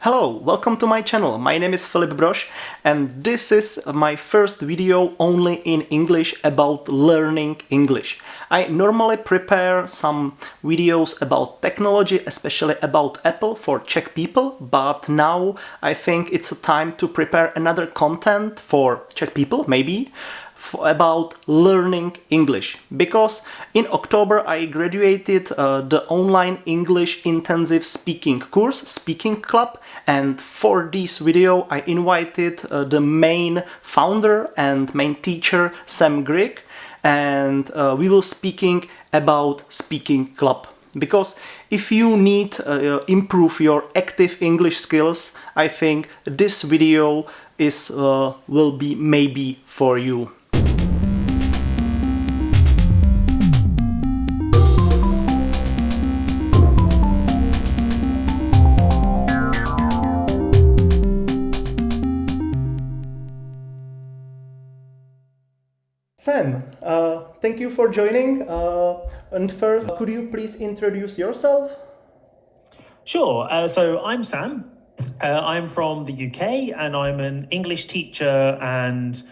Hello, welcome to my channel. My name is Filip Brož and this is my first video only in English about learning English. I normally prepare some videos about technology, especially about Apple for Czech people, but now I think it's a time to prepare another content for Czech people, maybe, about learning English, because in October I graduated the online English intensive speaking course, Speaking Club, and for this video I invited the main founder and main teacher Sam Grigg, and we will speaking about Speaking Club. Because if you need improve your active English skills, I think this video is will be maybe for you. Sam, thank you for joining. And first, could you please introduce yourself? Sure. So I'm Sam. I'm from the UK and I'm an English teacher and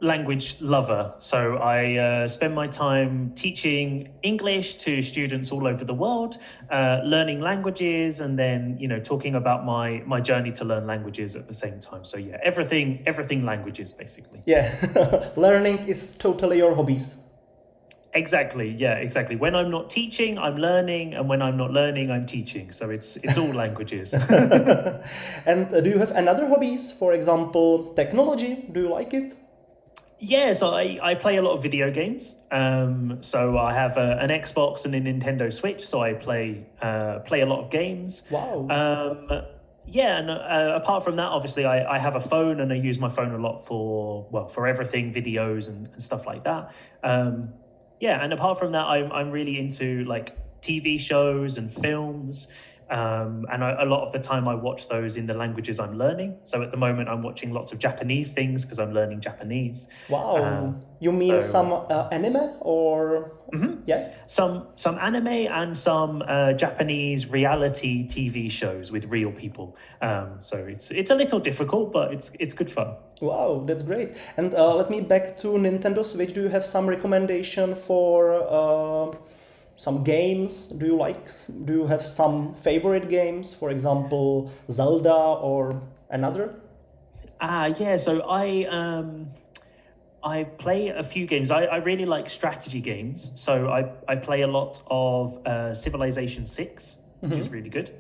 language lover. So I spend my time teaching English to students all over the world, learning languages, and then, talking about my journey to learn languages at the same time. So yeah, everything languages basically. Yeah, learning is totally your hobbies. Exactly. Yeah, exactly. When I'm not teaching, I'm learning, and when I'm not learning, I'm teaching. So it's all languages. And do you have another hobbies? For example, technology. Do you like it? Yeah, so I play a lot of video games. So I have an Xbox and a Nintendo Switch. So I play a lot of games. Wow. Yeah, and apart from that, obviously, I have a phone and I use my phone a lot for everything, videos and stuff like that. Yeah, and apart from that, I'm really into like TV shows and films. And a lot of the time I watch those in the languages I'm learning. So at the moment I'm watching lots of Japanese things because I'm learning Japanese. Wow. You mean some anime or? Mm-hmm. Yeah. Some anime and some Japanese reality TV shows with real people. So it's a little difficult, but it's good fun. Wow, that's great. And let me back to Nintendo Switch. Do you have some recommendation for some games? Do you have some favorite games? For example, Zelda or another? Yeah. So I play a few games. I really like strategy games. So I play a lot of Civilization 6, which is really good.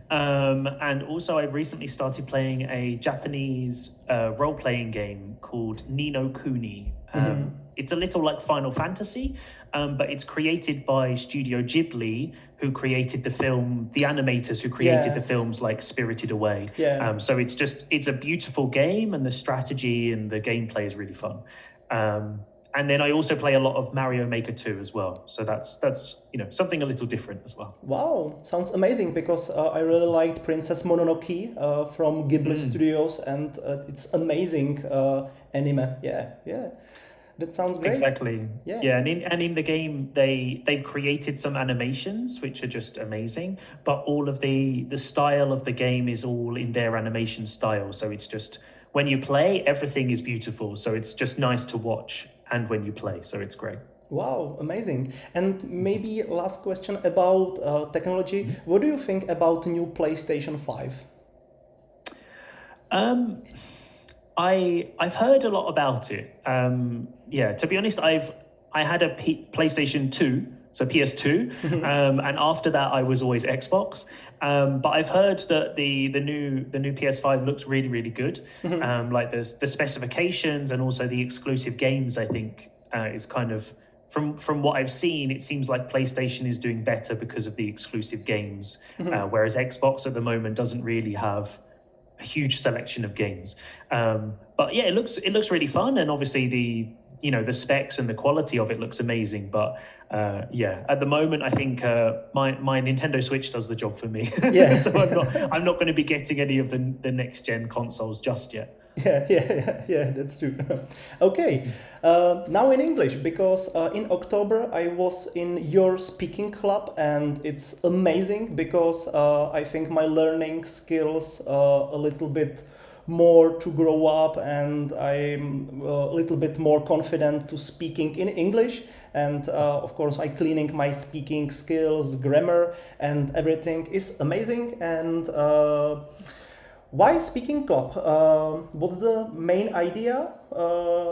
And also I recently started playing a Japanese role-playing game called Ni no Kuni. It's a little like Final Fantasy, but it's created by Studio Ghibli, who created the animators who created the films like Spirited Away. Yeah. So it's a beautiful game, and the strategy and the gameplay is really fun. And then I also play a lot of Mario Maker 2 as well. So that's something a little different as well. Wow, sounds amazing, because I really liked Princess Mononoke from Ghibli Studios, and it's amazing anime. Yeah. That sounds great. Exactly. Yeah. And in the game they've created some animations which are just amazing, but all of the style of the game is all in their animation style. So it's just when you play, everything is beautiful. So it's just nice to watch and when you play. So it's great. Wow, amazing. And maybe last question about technology. What do you think about the new PlayStation 5? I've heard a lot about it. To be honest, I had a PlayStation 2, so PS2, and after that I was always Xbox. But I've heard that the new PS5 looks really, really good. Like the specifications and also the exclusive games, I think is kind of from what I've seen, it seems like PlayStation is doing better because of the exclusive games, whereas Xbox at the moment doesn't really have a huge selection of games. But yeah, it looks really fun, and obviously the specs and the quality of it looks amazing. But at the moment I think my Nintendo Switch does the job for me. Yeah. So I'm not going to be getting any of the next gen consoles just yet. Yeah, that's true. Okay, now in English, because in October I was in your speaking club and it's amazing because I think my learning skills a little bit more to grow up and I'm a little bit more confident to speaking in English. And of course, I cleaning my speaking skills, grammar, and everything is amazing. And why speaking club? What's the main idea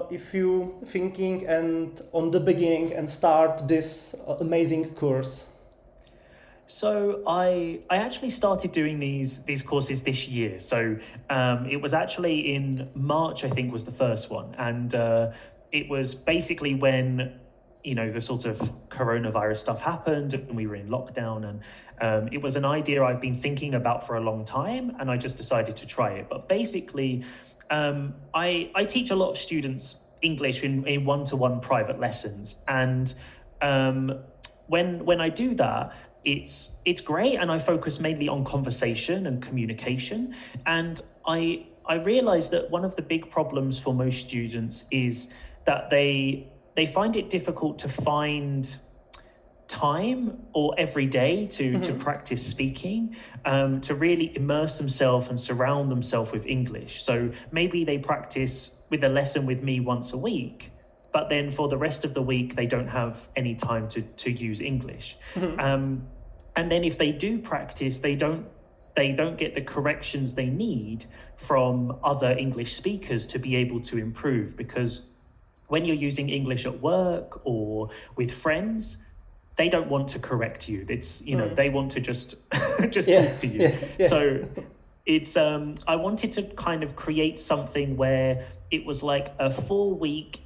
if you thinking and on the beginning and start this amazing course? So I actually started doing these courses this year. So it was actually in March, I think, was the first one, and it was basically when the sort of coronavirus stuff happened and we were in lockdown, and it was an idea I've been thinking about for a long time, and I just decided to try it. But basically, I teach a lot of students English in one-to-one private lessons, and when I do that, it's great, and I focus mainly on conversation and communication. And I realized that one of the big problems for most students is that they find it difficult to find time or every day to practice speaking, to really immerse themselves and surround themselves with English. So maybe they practice with a lesson with me once a week, but then for the rest of the week, they don't have any time to use English. And then if they do practice, they don't get the corrections they need from other English speakers to be able to improve. Because when you're using English at work or with friends, they don't want to correct you. It's, they want to just talk to you. Yeah. So it's, I wanted to kind of create something where it was like a 4-week,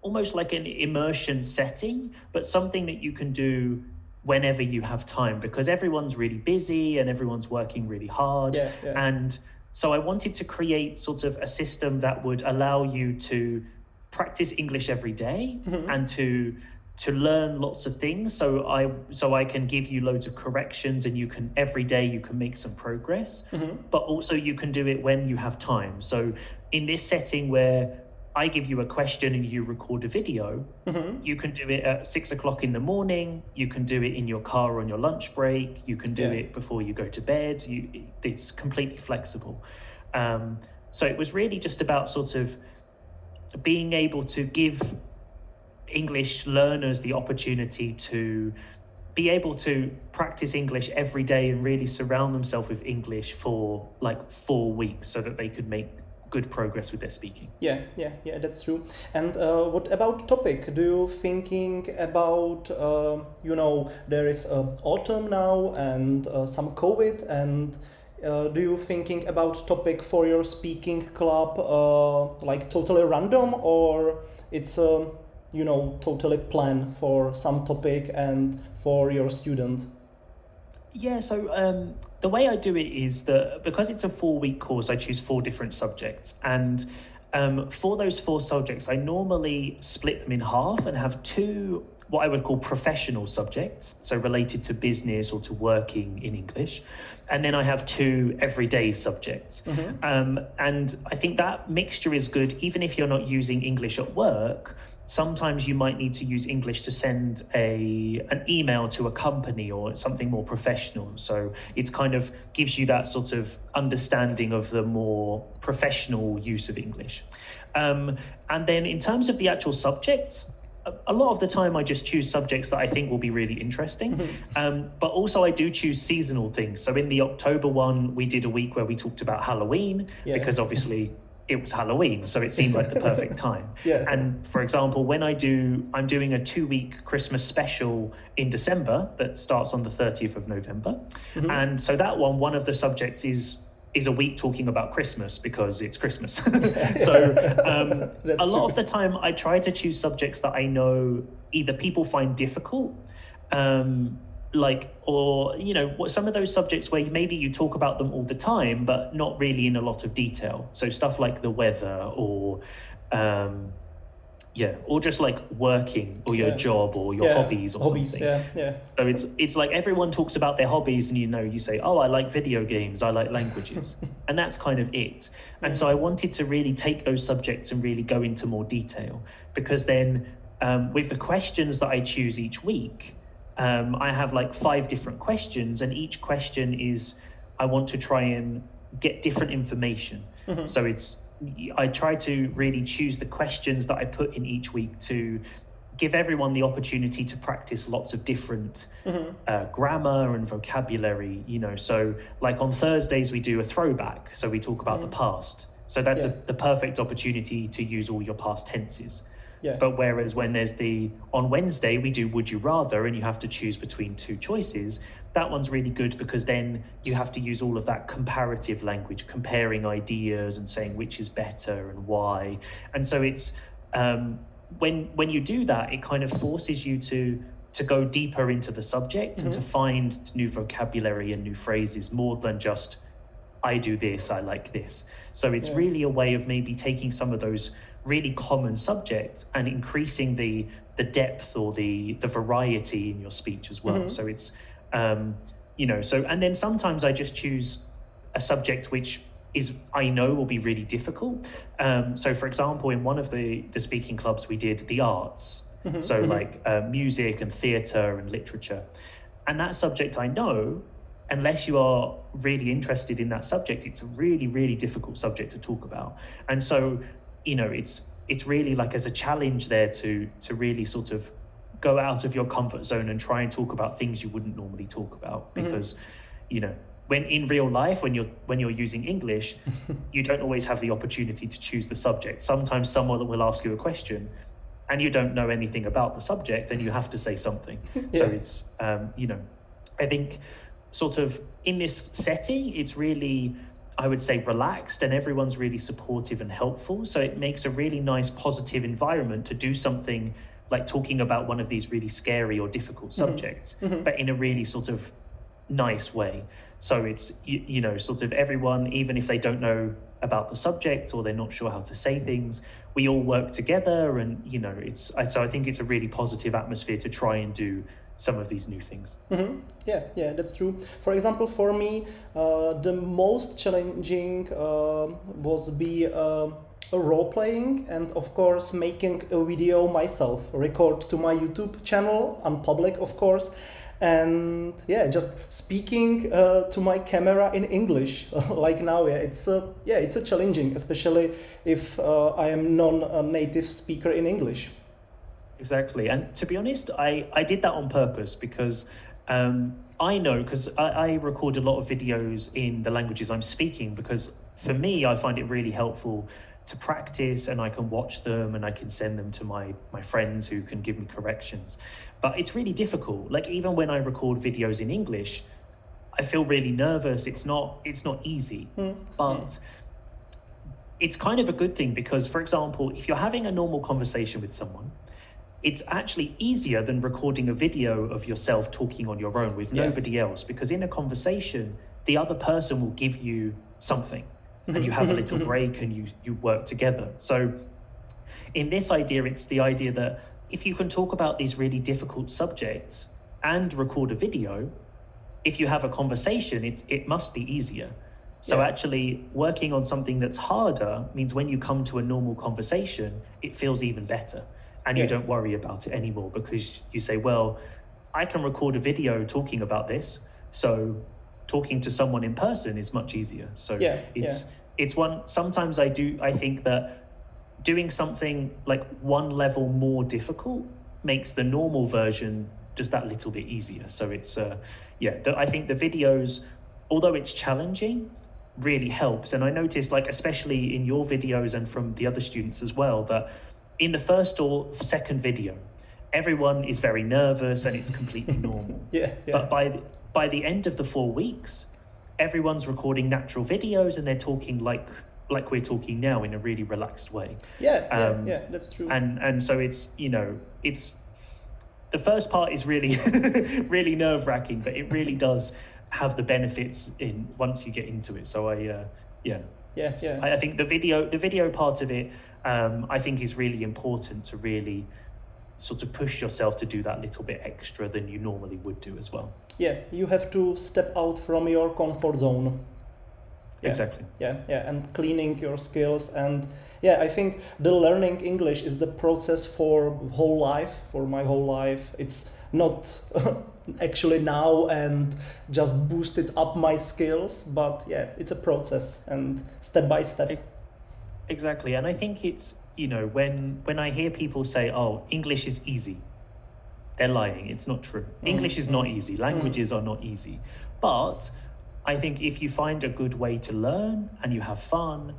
almost like an immersion setting, but something that you can do whenever you have time, because everyone's really busy and everyone's working really hard. Yeah. And so I wanted to create sort of a system that would allow you to practice English every day and to learn lots of things. So I can give you loads of corrections, and every day you can make some progress, but also you can do it when you have time. So in this setting where I give you a question and you record a video, you can do it at 6 o'clock in the morning, you can do it in your car on your lunch break, you can do it before you go to bed. It's completely flexible. So it was really just about sort of being able to give English learners the opportunity to be able to practice English every day and really surround themselves with English for like 4 weeks so that they could make good progress with their speaking. Yeah, that's true. And what about topic? Do you thinking about, there is autumn now and some COVID, and do you thinking about topic for your speaking club like totally random, or it's totally planned for some topic and for your student? Yeah, so the way I do it is that because it's a 4-week course, I choose 4 different subjects. And for those 4 subjects, I normally split them in half and have 2 what I would call professional subjects, so related to business or to working in English. And then I have 2 everyday subjects. And I think that mixture is good, even if you're not using English at work. Sometimes you might need to use English to send an email to a company or something more professional. So it's kind of gives you that sort of understanding of the more professional use of English. And then in terms of the actual subjects, a lot of the time I just choose subjects that I think will be really interesting. But also I do choose seasonal things. So in the October one, we did a week where we talked about Halloween, because obviously it was Halloween, so it seemed like the perfect time. And for example, when I'm doing a 2-week Christmas special in December that starts on the 30th of November. And so that one of the subjects is a week talking about Christmas because it's Christmas. So a lot of the time I try to choose subjects that I know either people find difficult, some of those subjects where maybe you talk about them all the time, but not really in a lot of detail. So stuff like the weather or, Yeah, or just like working or your job or your hobbies or something. So it's like everyone talks about their hobbies and you say, oh, I like video games, I like languages. And that's kind of it. And so I wanted to really take those subjects and really go into more detail, because then with the questions that I choose each week, I have like 5 different questions, and each question is, I want to try and get different information. So I try to really choose the questions that I put in each week to give everyone the opportunity to practice lots of different grammar and vocabulary, So like on Thursdays, we do a throwback. So we talk about the past. So that's the perfect opportunity to use all your past tenses. But whereas when there's on Wednesday, we do would you rather, and you have to choose between 2 choices, that one's really good, because then you have to use all of that comparative language, comparing ideas and saying which is better and why. And so it's when you do that, it kind of forces you to go deeper into the subject and to find new vocabulary and new phrases, more than just I do this, I like this. So it's really a way of maybe taking some of those really common subjects and increasing the depth or the variety in your speech as well. So it's and then sometimes I just choose a subject which I know will be really difficult. So for example, in one of the speaking clubs, we did the arts. So like music and theatre and literature. And that subject, I know, unless you are really interested in that subject, it's a really, really difficult subject to talk about. And so, it's really like as a challenge there to really sort of go out of your comfort zone and try and talk about things you wouldn't normally talk about, because, when in real life, when you're using English, you don't always have the opportunity to choose the subject. Sometimes someone will ask you a question and you don't know anything about the subject and you have to say something. So it's, I think sort of in this setting, it's really, I would say, relaxed, and everyone's really supportive and helpful. So it makes a really nice, positive environment to do something like talking about one of these really scary or difficult subjects, but in a really sort of nice way. So it's, sort of everyone, even if they don't know about the subject or they're not sure how to say things, we all work together, and, so I think it's a really positive atmosphere to try and do some of these new things. Yeah, that's true. For example, for me, the most challenging was role playing, and of course making a video myself, record to my YouTube channel, unpublic of course, and just speaking to my camera in English like now. It's a challenging, especially if I am non-native speaker in English. Exactly. And to be honest, I did that on purpose, because I know, because I record a lot of videos in the languages I'm speaking, because for me, I find it really helpful to practice, and I can watch them and I can send them to my friends who can give me corrections. But it's really difficult. Like, even when I record videos in English, I feel really nervous. It's not easy, but it's kind of a good thing, because, for example, if you're having a normal conversation with someone, it's actually easier than recording a video of yourself talking on your own with nobody else, because in a conversation, the other person will give you something and you have a little break and you work together. So in this idea, it's the idea that if you can talk about these really difficult subjects and record a video, if you have a conversation, it must be easier. So actually working on something that's harder means when you come to a normal conversation, it feels even better. And you don't worry about it anymore, because you say, well, I can record a video talking about this, so talking to someone in person is much easier. So it's one, sometimes I think that doing something like one level more difficult makes the normal version just that little bit easier. So it's, I think the videos, although it's challenging, really helps. And I noticed, like, especially in your videos and from the other students as well, that in the first or second video, everyone is very nervous and it's completely normal. But by the end of the 4 weeks, everyone's recording natural videos and they're talking like we're talking now in a really relaxed way. That's true. And so it's, it's, the first part is really, really nerve-wracking, but it really does have the benefits in once you get into it. So Yeah, yeah. I think the video part of it, I think is really important to really sort of push yourself to do that little bit extra than you normally would do as well. Yeah, you have to step out from your comfort zone. Yeah. Exactly. Yeah, yeah, and cleaning your skills. And yeah, I think the learning English is the process for whole life, for my whole life. It's not actually now and just boosted up my skills, but yeah, it's a process and step by step. Exactly. And I think it's, you know, when I hear people say, oh, English is easy, they're lying. It's not true. English is not easy. Languages are not easy. But I think if you find a good way to learn and you have fun,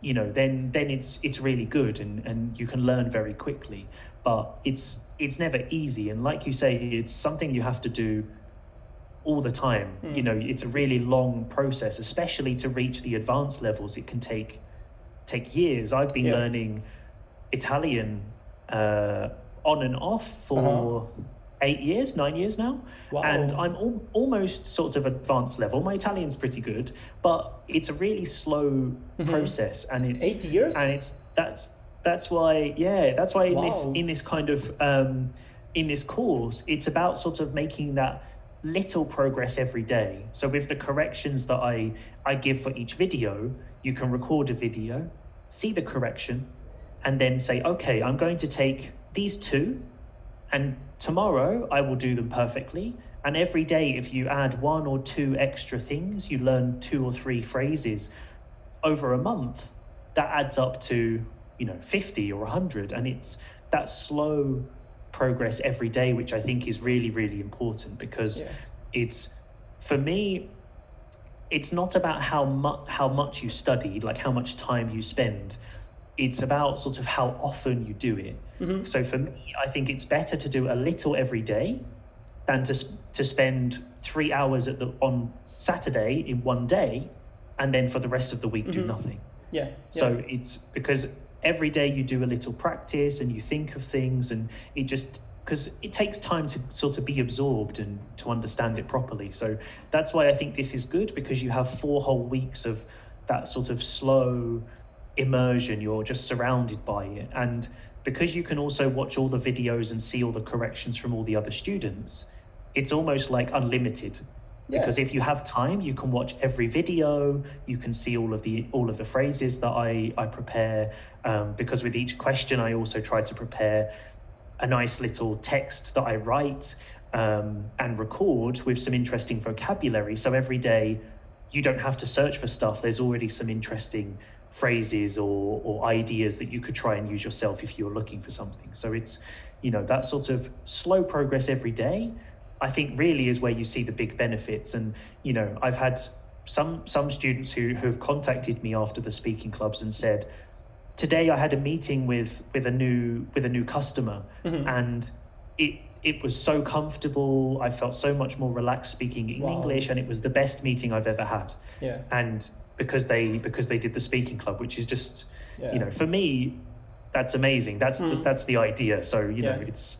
you know, then it's really good and you can learn very quickly. But it's never easy. And like you say, it's something you have to do all the time. You know, it's a really long process, especially to reach the advanced levels. It can take years. I've been learning Italian on and off for 9 years now. Wow. And I'm almost sort of advanced level. My Italian's pretty good, but it's a really slow process, and it's 8 years. And that's why in this kind of in this course, it's about sort of making that little progress every day. So with the corrections that I give for each video, you can record a video, see the correction, and then say, okay, I'm going to take these two, and tomorrow I will do them perfectly. And every day, if you add 1 or 2 extra things, you learn 2 or 3 phrases over a month, that adds up to, you know, 50 or 100. And it's that slow progress every day, which I think is really, really important, because it's, for me, it's not about how much you study, like how much time you spend. It's about sort of how often you do it. So for me, I think it's better to do a little every day than to spend 3 hours on Saturday in one day, and then for the rest of the week do nothing. Yeah. So it's because every day you do a little practice and you think of things, and it just, because it takes time to sort of be absorbed and to understand it properly. So that's why I think this is good, because you have 4 whole weeks of that sort of slow immersion. You're just surrounded by it. And because you can also watch all the videos and see all the corrections from all the other students, it's almost like unlimited. Because if you have time, you can watch every video, you can see all of the phrases that I prepare. Because with each question, I also try to prepare a nice little text that I write and record with some interesting vocabulary. So every day, you don't have to search for stuff. There's already some interesting phrases or ideas that you could try and use yourself if you're looking for something. So it's, you know, that sort of slow progress every day, I think really is where you see the big benefits. And, you know, I've had some students who've contacted me after the speaking clubs and said, today I had a meeting with a new customer, and it was so comfortable. I felt so much more relaxed speaking in English, and it was the best meeting I've ever had. And because they did the speaking club, which is just, you know, for me, that's amazing. That's the idea. So, you know, it's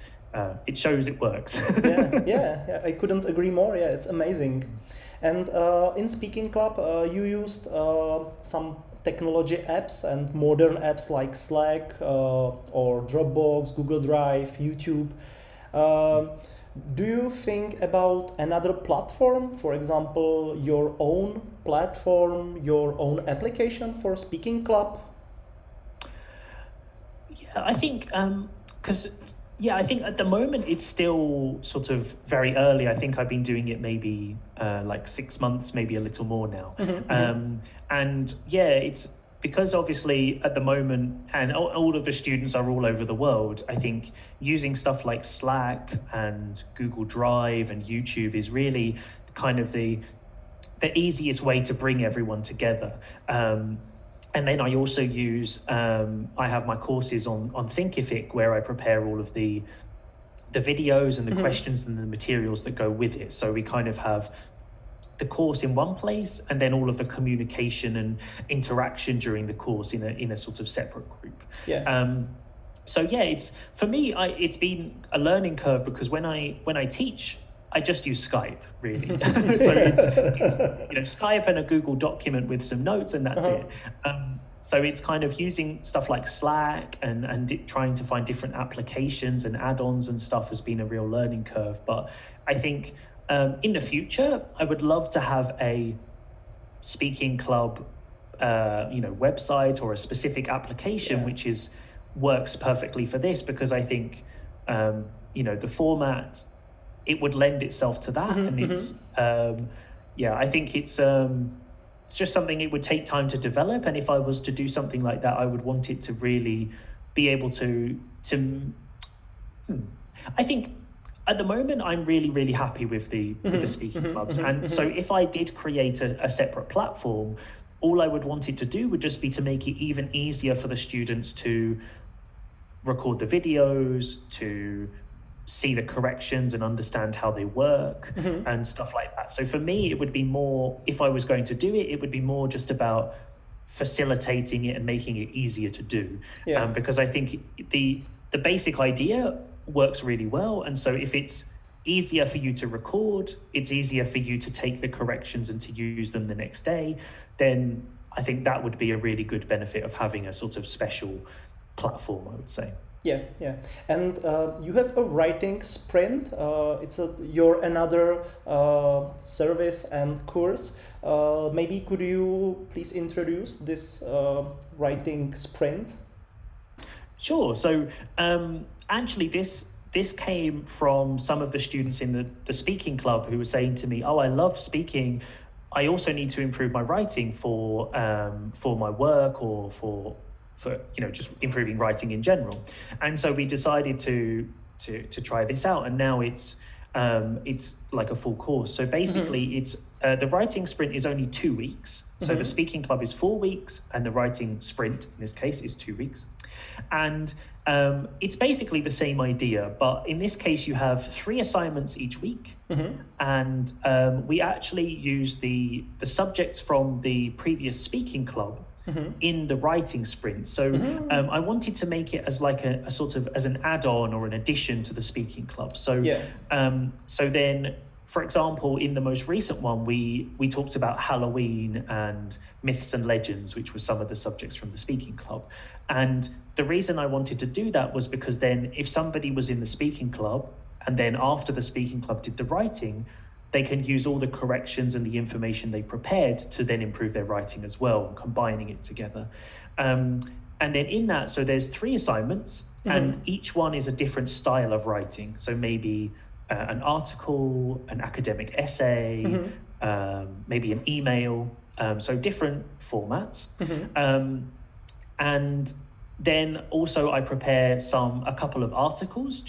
it shows it works. I couldn't agree more. Yeah, it's amazing. And in speaking club, you used some technology apps and modern apps like Slack or Dropbox, Google Drive, YouTube. Do you think about another platform, for example, your own platform, your own application for speaking club? Yeah, I think I think at the moment it's still sort of very early. I think I've been doing it maybe like 6 months, maybe a little more now. And yeah, it's because obviously at the moment, and all of the students are all over the world, I think using stuff like Slack and Google Drive and YouTube is really kind of the easiest way to bring everyone together. And then I also use, I have my courses on Thinkific, where I prepare all of the videos and the questions and the materials that go with it. So we kind of have the course in one place, and then all of the communication and interaction during the course in a sort of separate group. So yeah, it's, for me, it's been a learning curve, because when I teach I just use Skype, really. So it's Skype and a Google document with some notes, and that's it. So it's kind of using stuff like Slack and trying to find different applications and add-ons and stuff has been a real learning curve. But I think in the future, I would love to have a speaking club, website or a specific application which works perfectly for this, because I think the format, it would lend itself to that. And it's I think it's just something it would take time to develop. And if I was to do something like that, I would want it to really be able to I think at the moment I'm really, really happy with the speaking clubs. And so if I did create a separate platform, all I would want it to do would just be to make it even easier for the students to record the videos, to see the corrections and understand how they work and stuff like that. So for me, it would be more, if I was going to do it, it would be more just about facilitating it and making it easier to do. Because I think the basic idea works really well. And so if it's easier for you to record, it's easier for you to take the corrections and to use them the next day, then I think that would be a really good benefit of having a sort of special platform, I would say. Yeah. And you have a writing sprint. It's your another service and course. Maybe could you please introduce this writing sprint? Sure. So actually this came from some of the students in the speaking club who were saying to me, I love speaking. I also need to improve my writing for my work or for just improving writing in general. And so we decided to try this out, and now it's like a full course. So basically it's the writing sprint is only 2 weeks. So the speaking club is 4 weeks and the writing sprint in this case is 2 weeks. And it's basically the same idea, but in this case you have 3 assignments each week. And we actually use the subjects from the previous speaking club in the writing sprint. So I wanted to make it as like a sort of as an add-on or an addition to the speaking club. So so then, for example, in the most recent one, we talked about Halloween and myths and legends, which were some of the subjects from the speaking club. And the reason I wanted to do that was because then if somebody was in the speaking club and then after the speaking club did the writing, they can use all the corrections and the information they prepared to then improve their writing as well, combining it together. And then in that, so there's 3 assignments and each one is a different style of writing. So maybe an article, an academic essay, maybe an email, so different formats. And then also I prepare a couple of articles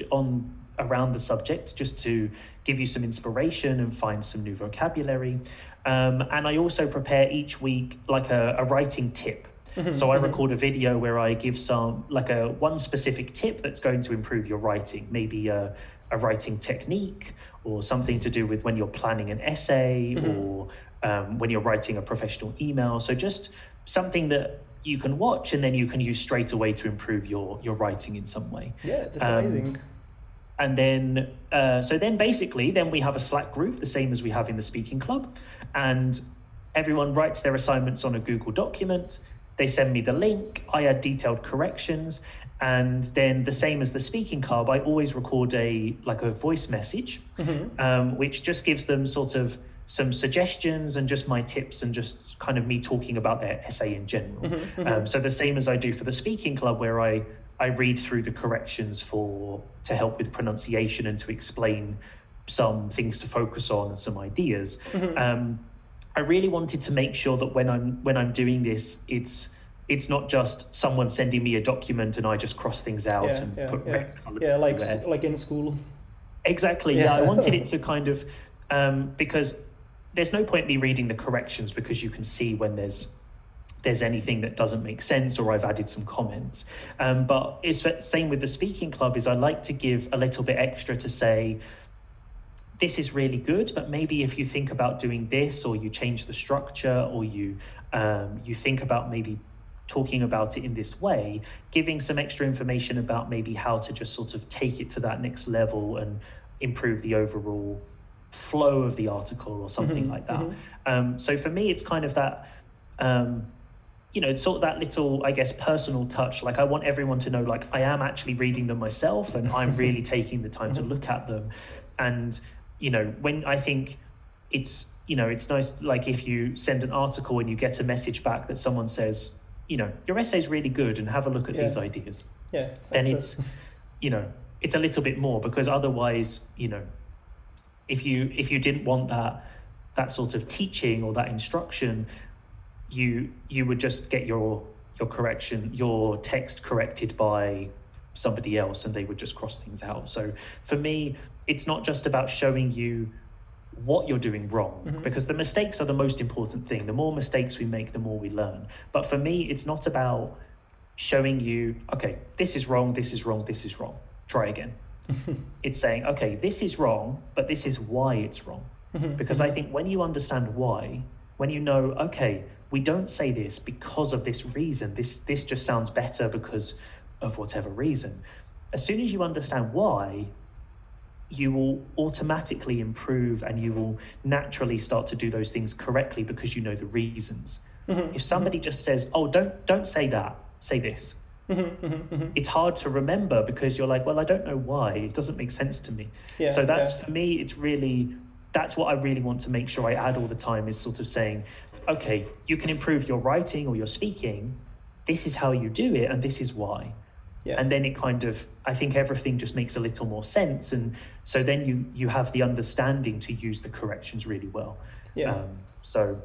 around the subject just to give you some inspiration and find some new vocabulary. And I also prepare each week like a writing tip. So I record a video where I give one specific tip that's going to improve your writing, maybe a writing technique or something to do with when you're planning an essay or when you're writing a professional email. So just something that you can watch and then you can use straight away to improve your writing in some way. Yeah, that's amazing. And then, then we have a Slack group, the same as we have in the speaking club. And everyone writes their assignments on a Google document. They send me the link. I add detailed corrections. And then the same as the speaking club, I always record a voice message, which just gives them sort of some suggestions and just my tips and just kind of me talking about their essay in general. So the same as I do for the speaking club, where I read through the corrections to help with pronunciation and to explain some things to focus on and some ideas. I really wanted to make sure that when I'm doing this, it's not just someone sending me a document and I just cross things out and put red color. Like in school. Exactly. Yeah, I wanted it to kind of because there's no point me reading the corrections because you can see when there's anything that doesn't make sense or I've added some comments. But it's the same with the speaking club is I like to give a little bit extra to say, this is really good, but maybe if you think about doing this or you change the structure or you think about maybe talking about it in this way, giving some extra information about maybe how to just sort of take it to that next level and improve the overall flow of the article or something like that. So for me, it's kind of that, it's sort of that little, I guess, personal touch. Like I want everyone to know, like I am actually reading them myself and I'm really taking the time to look at them. And, when I think it's nice, like if you send an article and you get a message back that someone says, your essay's really good and have a look at these ideas. Yeah. Then it's, it's a little bit more, because otherwise, if you didn't want that sort of teaching or that instruction, you would just get your text corrected by somebody else and they would just cross things out. So for me, it's not just about showing you what you're doing wrong, because the mistakes are the most important thing. The more mistakes we make, the more we learn. But for me, it's not about showing you, okay, this is wrong, this is wrong, this is wrong. Try again. It's saying, okay, this is wrong, but this is why it's wrong. Because I think when you understand why, when you know, okay, we don't say this because of this reason, this just sounds better because of whatever reason. As soon as you understand why, you will automatically improve and you will naturally start to do those things correctly because you know the reasons. If somebody just says, oh, don't say that, say this. It's hard to remember because you're like, well, I don't know why. It doesn't make sense to me. So for me, that's what I really want to make sure I add all the time, is sort of saying, okay, you can improve your writing or your speaking. This is how you do it and this is why. And then it kind of, I think everything just makes a little more sense. And so then you have the understanding to use the corrections really well. So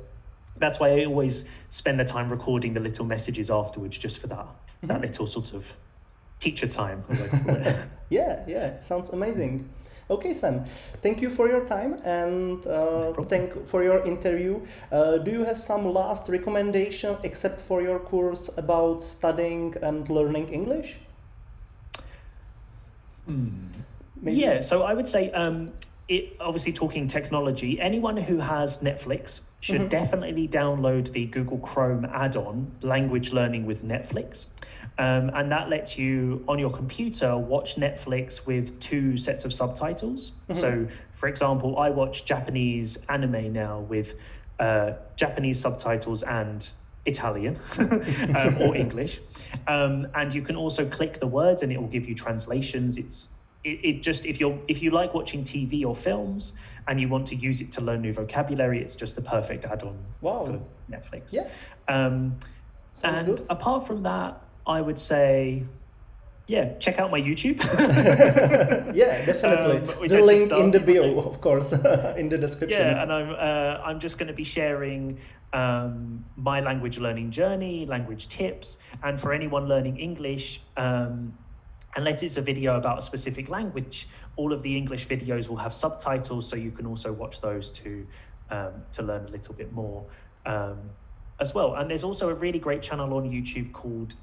that's why I always spend the time recording the little messages afterwards, just for that little sort of teacher time, as I call it. Sounds amazing. Okay, Sam, thank you for your time and for your interview. Do you have some last recommendation except for your course about studying and learning English? So I would say, obviously talking technology, anyone who has Netflix should definitely download the Google Chrome add-on, Language Learning with Netflix. And that lets you, on your computer, watch Netflix with 2 sets of subtitles. So, for example, I watch Japanese anime now with Japanese subtitles and Italian or English. And you can also click the words and it will give you translations. It just, if you like watching TV or films and you want to use it to learn new vocabulary, it's just the perfect add-on for Netflix. And good. Apart from that, I would say, check out my YouTube. Definitely. The link in the bio, of course, in the description. And I'm just going to be sharing my language learning journey, language tips, and for anyone learning English, unless it's a video about a specific language, all of the English videos will have subtitles, so you can also watch those to learn a little bit more as well. And there's also a really great channel on YouTube called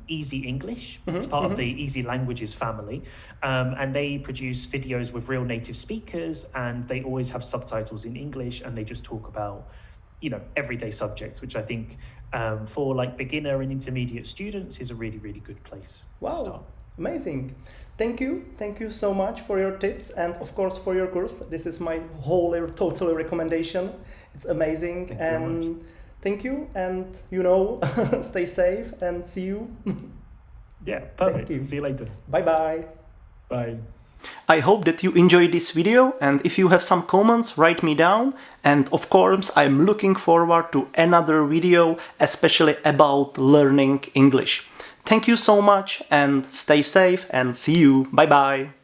Easy English. It's part of the Easy Languages family. And they produce videos with real native speakers, and they always have subtitles in English, and they just talk about, everyday subjects, which I think for like beginner and intermediate students is a really, really good place to start. Amazing. Thank you so much for your tips and of course for your course. This is my total recommendation. It's amazing. Thank you and stay safe and see you. Perfect. See you later. Bye. Bye. I hope that you enjoyed this video, and if you have some comments, write me down. And of course, I'm looking forward to another video, especially about learning English. Thank you so much and stay safe and see you. Bye bye.